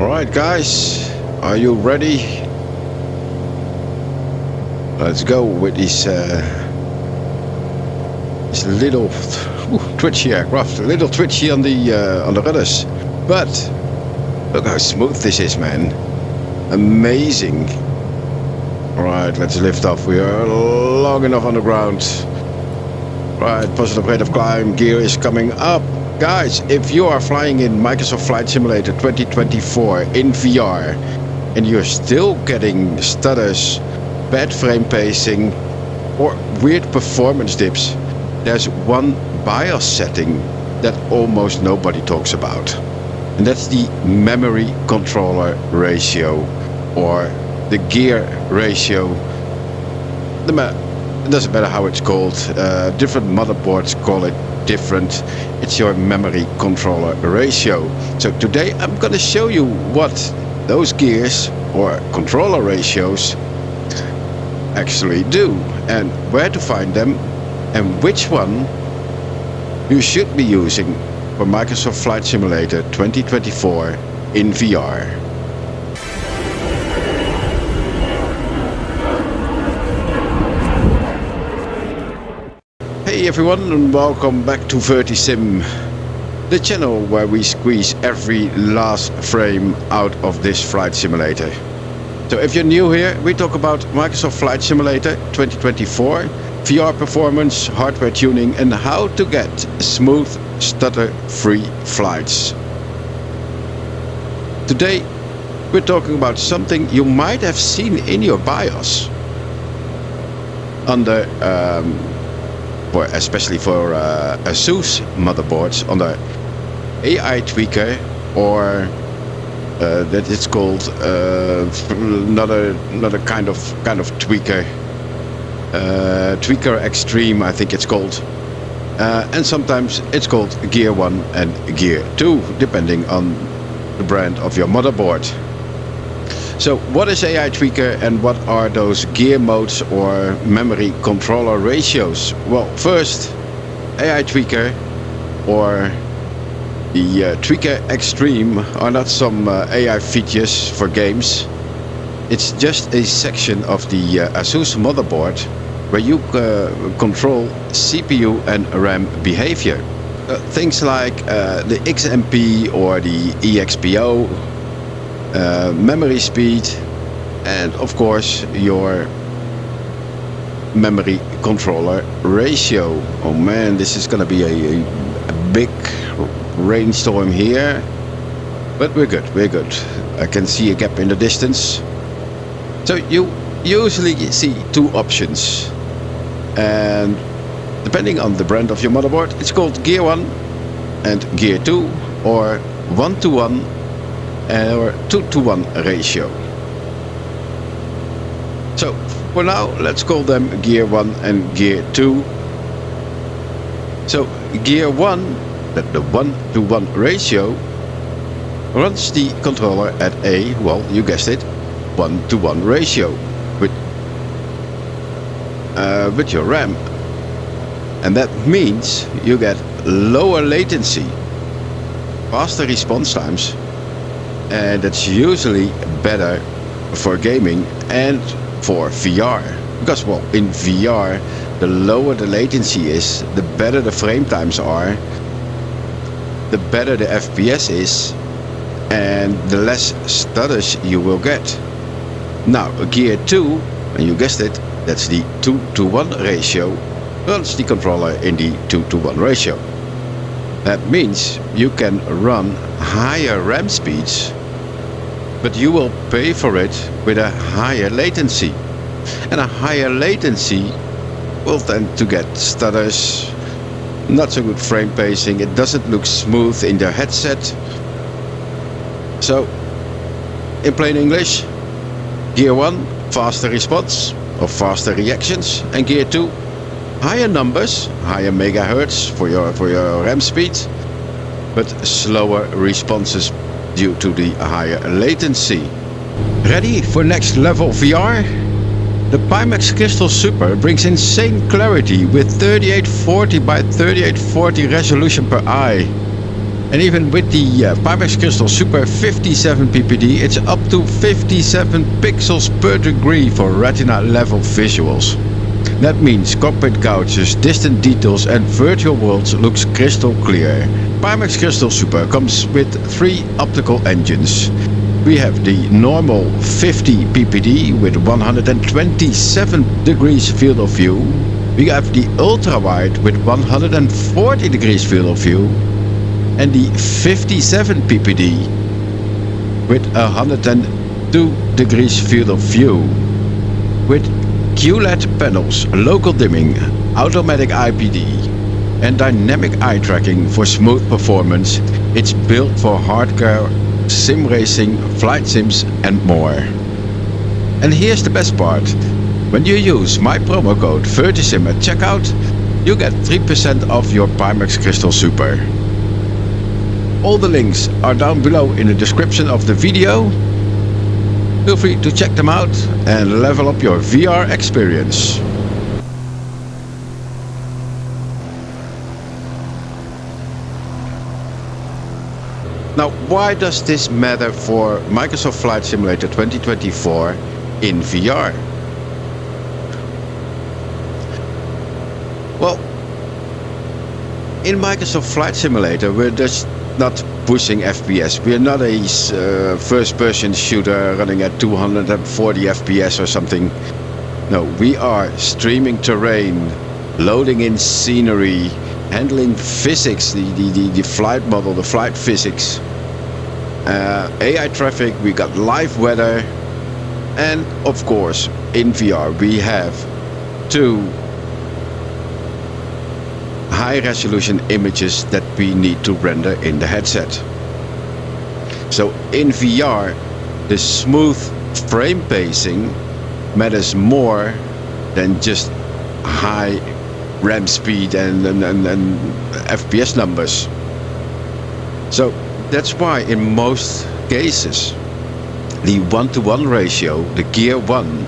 Alright guys, are you ready? Let's go with this little twitchy aircraft, a little twitchy on the rudders. But look how smooth this is, man. Amazing. Alright, let's lift off. We are long enough on the ground. Right, positive rate of climb, gear is coming up. Guys, if you are flying in Microsoft Flight Simulator 2024 in VR and you're still getting stutters, bad frame pacing or weird performance dips, there's one BIOS setting that almost nobody talks about. And that's the memory controller ratio or the gear ratio. It doesn't matter how it's called. Different motherboards call it different. It's your memory controller ratio. So today I'm going to show you what those gears or controller ratios actually do and where to find them and which one you should be using for Microsoft Flight Simulator 2024 in VR. Hey everyone, and welcome back to Virtusim, the channel where we squeeze every last frame out of this flight simulator. So if you're new here, we talk about Microsoft Flight Simulator 2024, VR performance, hardware tuning and how to get smooth, stutter-free flights. Today we're talking about something you might have seen in your BIOS under especially for ASUS motherboards on the AI tweaker, or that it's called another kind of tweaker, tweaker extreme, I think it's called, and sometimes it's called Gear 1 and Gear 2 depending on the brand of your motherboard. So what is AI tweaker and what are those gear modes or memory controller ratios? Well, first, AI tweaker or the tweaker extreme are not some AI features for games. It's just a section of the ASUS motherboard where you control CPU and RAM behavior. Things like the XMP or the EXPO, memory speed, and of course your memory controller ratio. Oh man, this is gonna be a big rainstorm here, but we're good. I can see a gap in the distance. So you usually see two options, and depending on the brand of your motherboard, it's called Gear 1 and Gear 2, or 1-to-1 or 2-to-1 ratio. So for now, let's call them Gear 1 and Gear 2. So Gear 1, that the 1-to-1 ratio, runs the controller at a, well, you guessed it, 1-to-1 ratio with your RAM. And that means you get lower latency, faster response times, and it's usually better for gaming and for VR. Because, well, in VR, the lower the latency is, the better the frame times are, the better the FPS is, and the less stutters you will get. Now, Gear 2, and you guessed it, that's the 2-to-1 ratio, runs the controller in the 2-to-1 ratio. That means you can run higher RAM speeds, but you will pay for it with a higher latency. And a higher latency will tend to get stutters, not so good frame pacing, it doesn't look smooth in the headset. So, in plain English, Gear 1, faster response or faster reactions, and Gear 2, higher numbers, higher megahertz for your RAM speed, but slower responses due to the higher latency. Ready for next level VR? The Pimax Crystal Super brings insane clarity with 3840 by 3840 resolution per eye. And even with the Pimax Crystal Super 57 ppd, it's up to 57 pixels per degree for retina level visuals. That means cockpit couches, distant details and virtual worlds looks crystal clear. Pimax Crystal Super comes with 3 optical engines. We have the normal 50 ppd with 127 degrees field of view. We have the ultra wide with 140 degrees field of view. And the 57 ppd with 102 degrees field of view. With QLED panels, local dimming, automatic IPD and dynamic eye tracking for smooth performance, it's built for hardcore sim racing, flight sims and more. And here's the best part. When you use my promo code Virtusim at checkout, you get 3% off your Pimax Crystal Super. All the links are down below in the description of the video. Feel free to check them out and level up your VR experience. Now, why does this matter for Microsoft Flight Simulator 2024 in VR? Well, in Microsoft Flight Simulator, we're just not pushing FPS. We're not a first-person shooter running at 240 FPS or something. No, we are streaming terrain, loading in scenery, handling physics, the flight model, the flight physics, AI traffic, we got live weather, and of course, in VR we have 2 high-resolution images that we need to render in the headset. So in VR, the smooth frame pacing matters more than just high RAM speed and FPS numbers. So that's why in most cases the 1:1 ratio, the Gear 1,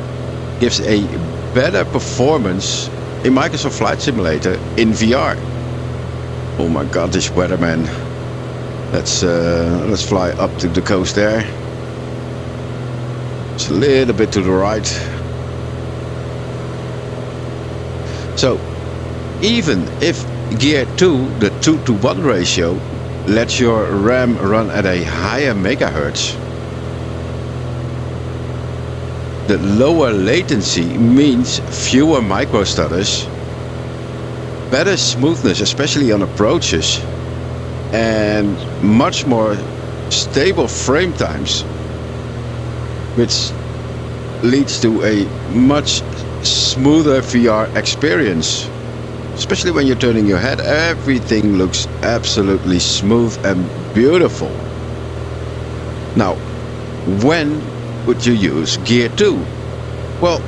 gives a better performance in Microsoft Flight Simulator in VR. Oh my god, this weather, man. Let's fly up to the coast there. It's a little bit to the right. So even if Gear 2, the 2:1 ratio, lets your RAM run at a higher megahertz, the lower latency means fewer micro stutters, better smoothness, especially on approaches, and much more stable frame times, which leads to a much smoother VR experience. Especially when you're turning your head, everything looks absolutely smooth and beautiful. Now, when would you use Gear 2? Well,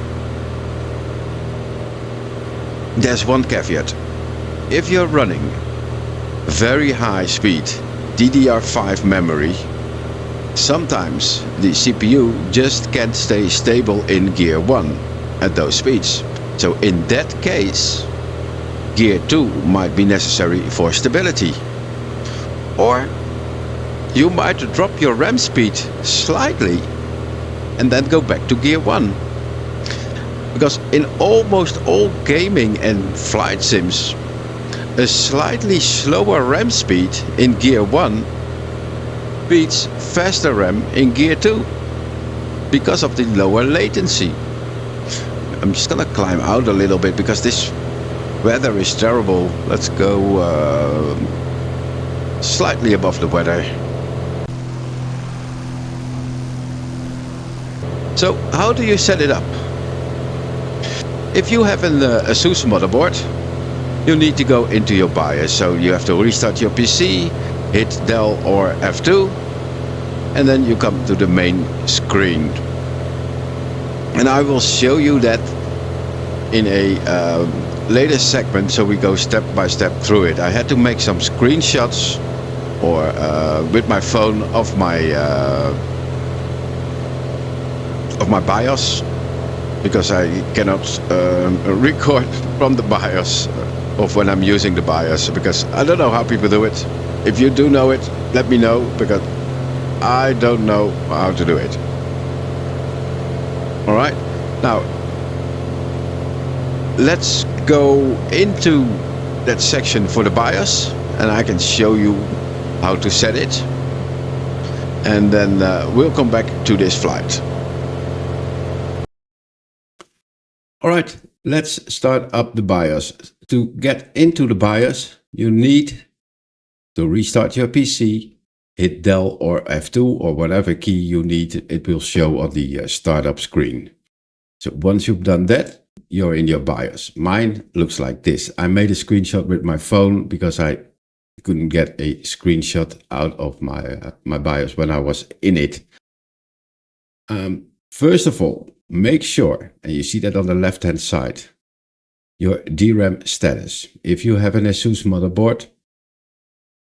there's one caveat. If you're running very high speed DDR5 memory, sometimes the CPU just can't stay stable in Gear 1 at those speeds. So in that case, Gear 2 might be necessary for stability. Or you might drop your RAM speed slightly and then go back to Gear 1. Because in almost all gaming and flight sims, a slightly slower RAM speed in Gear 1 beats faster RAM in Gear 2 because of the lower latency. I'm just gonna climb out a little bit because this weather is terrible. Let's go slightly above the weather. So how do you set it up? If you have an ASUS motherboard, you need to go into your BIOS. So you have to restart your PC, hit Del or F2, and then you come to the main screen. And I will show you that in a later segment, so we go step by step through it. I had to make some screenshots or with my phone of my BIOS, because I cannot record from the BIOS of when I'm using the BIOS, because I don't know how people do it. If you do know it, let me know, because I don't know how to do it. All right, now let's go into that section for the BIOS, and I can show you how to set it, and then we'll come back to this flight. All right, let's start up the BIOS. To get into the BIOS, you need to restart your PC, hit Del or F2 or whatever key you need. It will show on the startup screen. So once you've done that, you're in your BIOS. Mine looks like this. I made a screenshot with my phone because I couldn't get a screenshot out of my BIOS when I was in it. First of all, make sure, and you see that on the left-hand side, your DRAM status. If you have an ASUS motherboard,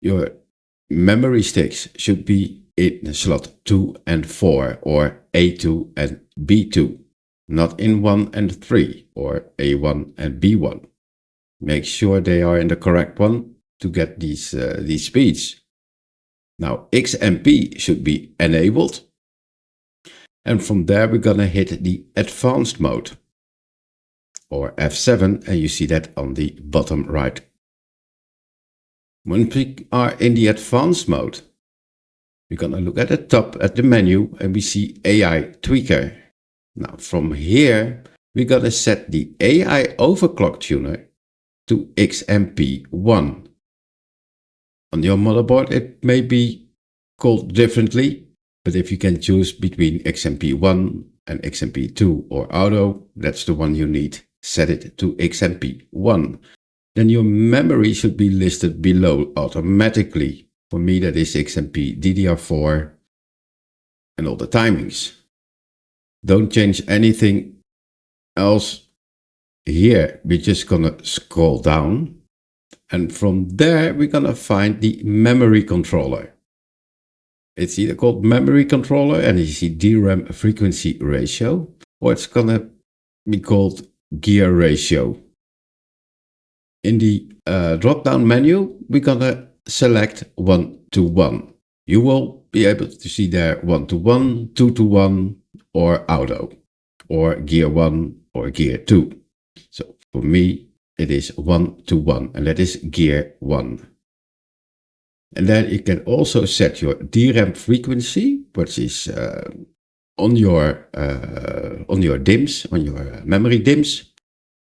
your memory sticks should be in slot 2 and 4, or A2 and B2, not in 1 and 3, or A1 and B1. Make sure they are in the correct one to get these speeds. Now, XMP should be enabled. And from there, we're gonna hit the advanced mode, or F7, and you see that on the bottom right. When we are in the advanced mode, we're gonna look at the top at the menu, and we see AI tweaker. Now from here, we're gonna set the AI overclock tuner to XMP1. On your motherboard, it may be called differently, but if you can choose between XMP1 and XMP2 or auto, that's the one you need. Set it to XMP1. Then your memory should be listed below automatically. For me, that is XMP, DDR4, and all the timings. Don't change anything else here. We're just gonna scroll down. And from there, we're gonna find the memory controller. It's either called memory controller, and you see DRAM frequency ratio, or it's gonna be called gear ratio. In the drop-down menu, we're gonna select 1 to 1. You will be able to see there 1 to 1, 2 to 1, or auto, or gear 1 or gear 2. So for me, it is 1 to 1, and that is gear 1. And then you can also set your DRAM frequency, which is on your DIMMs, on your memory DIMMs.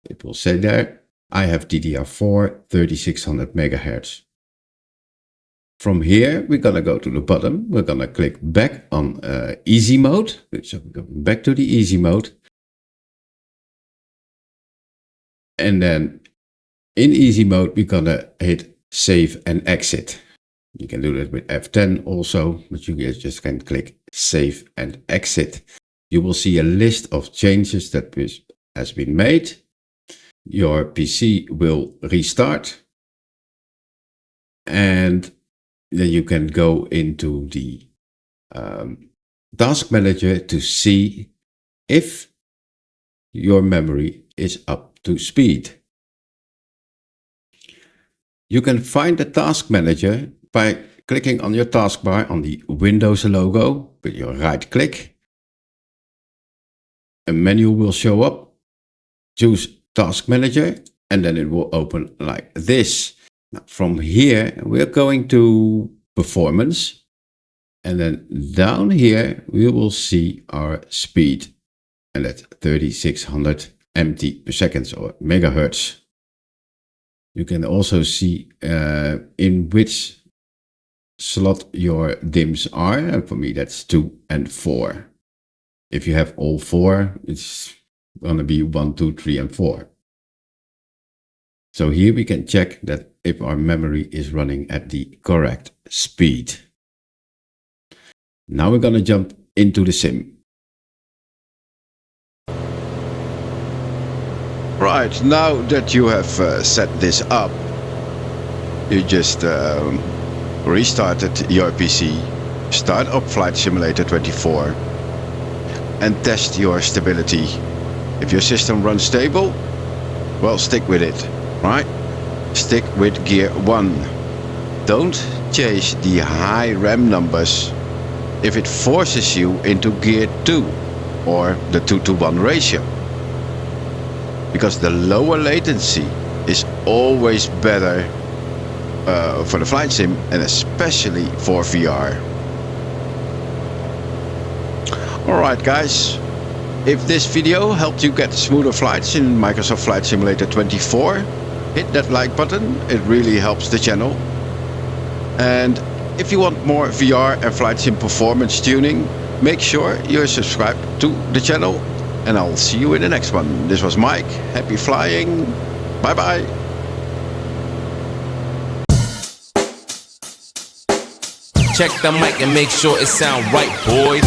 It will say there, I have DDR4 3600 megahertz. From here, we're gonna go to the bottom. We're gonna click back on easy mode. So we're going back to the easy mode. And then in easy mode, we're gonna hit save and exit. You can do that with F10 also, but you just can click save and exit. You will see a list of changes that has been made. Your PC will restart, and then you can go into the task manager to see if your memory is up to speed. You can find the task manager by clicking on your taskbar on the Windows logo with your right click. A menu will show up. Choose Task Manager, and then it will open like this. Now, from here, we're going to Performance, and then down here, we will see our speed, and that's 3600 MT per second, or megahertz. You can also see in which slot your DIMMs are, and for me, that's 2 and 4. If you have all 4, it's going to be 1, 2, 3, and 4. So here we can check that if our memory is running at the correct speed. Now we're going to jump into the sim. Right, now that you have set this up, you just restarted your PC, start up Flight Simulator 24, and test your stability. If your system runs stable, well, stick with it, right? Stick with gear 1. Don't chase the high RAM numbers if it forces you into gear 2 or the 2-to-1 ratio. Because the lower latency is always better for the flight sim and especially for VR. Alright guys, if this video helped you get smoother flights in Microsoft Flight Simulator 24, hit that like button, it really helps the channel. And if you want more VR and flight sim performance tuning, make sure you're subscribed to the channel, and I'll see you in the next one. This was Mike, happy flying, bye bye. Check the mic and make sure it sound right, boys.